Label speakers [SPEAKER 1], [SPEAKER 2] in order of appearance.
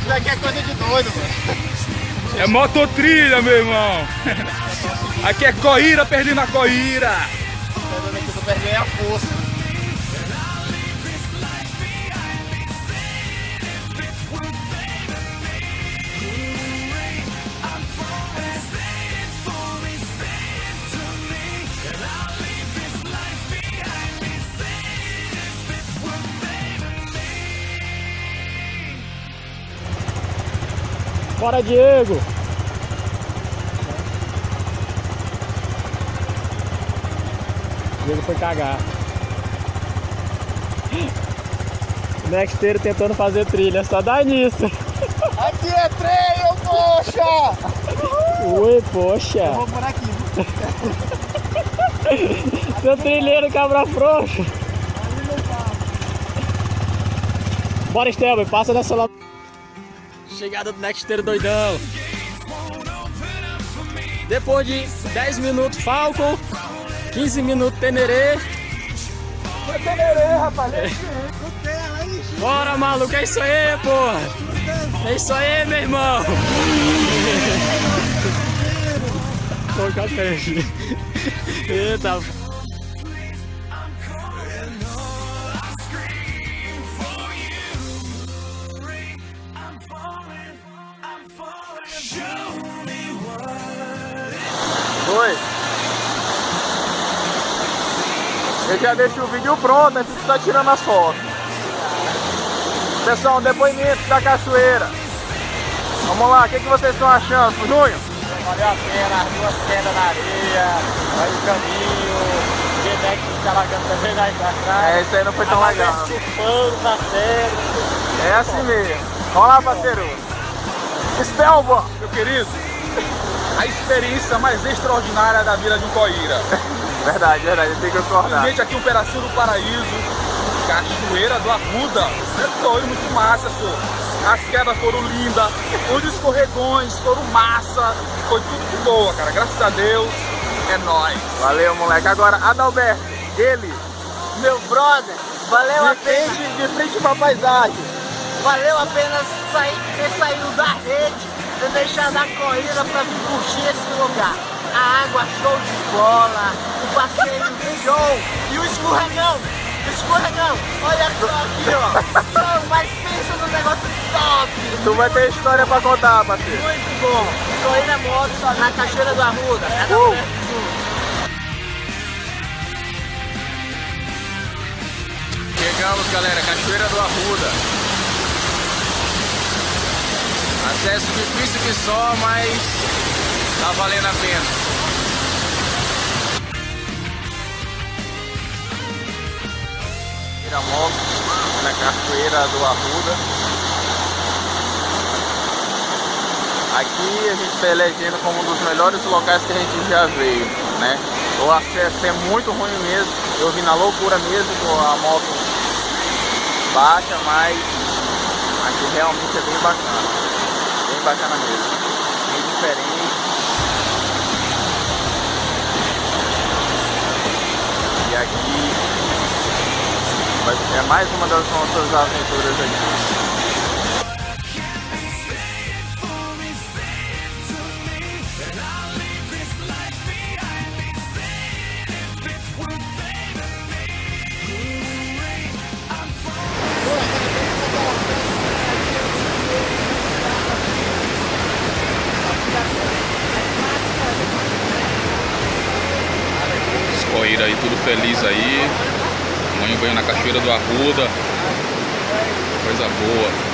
[SPEAKER 1] Isso aqui é coisa de doido, mano.
[SPEAKER 2] É mototrilha, meu irmão. Aqui é coíra perdendo a coíra.
[SPEAKER 1] Aqui eu tô perdendo a força.
[SPEAKER 3] Bora, Diego! Diego foi cagar. O Nexteiro tentando fazer trilha, só dá nisso.
[SPEAKER 1] Aqui é treino, poxa!
[SPEAKER 3] Ui, poxa!
[SPEAKER 1] Eu vou por aqui.
[SPEAKER 3] Seu trilheiro, cabra frouxo! Bora, Estelba, passa nessa lá. Chegada do Nexteiro doidão. Depois de 10 minutos Falcon, 15 minutos Tenerê.
[SPEAKER 1] Foi Tenerê, rapaz.
[SPEAKER 3] Bora, maluco, é isso aí, porra. É isso aí, meu irmão. Pô, cacete. Eita.
[SPEAKER 1] Oi. Eu já deixo o vídeo pronto, aí fico só tirando as fotos. Pessoal, um depoimento da cachoeira. Vamos lá, o que vocês estão achando, Júnior?
[SPEAKER 3] Valeu a pena, as duas quedas na areia, aí o caminho, o Gedex se alagando também lá atrás.
[SPEAKER 1] É, isso aí não foi tão legal.
[SPEAKER 3] Surfando, tá sério.
[SPEAKER 1] É assim mesmo. Vamos lá, parceiro. Estelba!
[SPEAKER 2] Meu querido, a experiência mais extraordinária da vida de um coíra.
[SPEAKER 1] Verdade, eu tenho que concordar.
[SPEAKER 2] Gente, aqui um pedacinho do paraíso, Cachoeira do Arruda. É doido, muito massa, senhor. As quedas foram lindas, os escorregões foram massa, foi tudo de boa, cara. Graças a Deus, é nóis.
[SPEAKER 1] Valeu, moleque. Agora, Adalberto, ele
[SPEAKER 3] meu brother, valeu a pena.
[SPEAKER 1] De frente pra paisagem.
[SPEAKER 3] Valeu a pena ter saído da rede, ter deixado a corrida pra vir curtir esse lugar. A água show de bola, o passeio show e o escorregão. Olha só aqui, ó. Show, mas pensa no negócio top.
[SPEAKER 1] Tu vai ter história pra contar, parceiro.
[SPEAKER 3] Muito bom. Corri na moto na Cachoeira do Arruda.
[SPEAKER 4] Chegamos, galera, Cachoeira do Arruda. Acesso difícil que só, mas tá valendo a pena.
[SPEAKER 1] A moto na Cachoeira do Arruda. Aqui a gente está elegendo como um dos melhores locais que a gente já veio, né? O acesso é muito ruim mesmo. Eu vim na loucura mesmo com a moto baixa, mas aqui realmente é bem bacana mesmo, bem diferente. E aqui é mais uma das nossas aventuras aqui.
[SPEAKER 4] Corrida aí, tudo feliz aí. Amanhã banho na Cachoeira do Arruda. Coisa boa.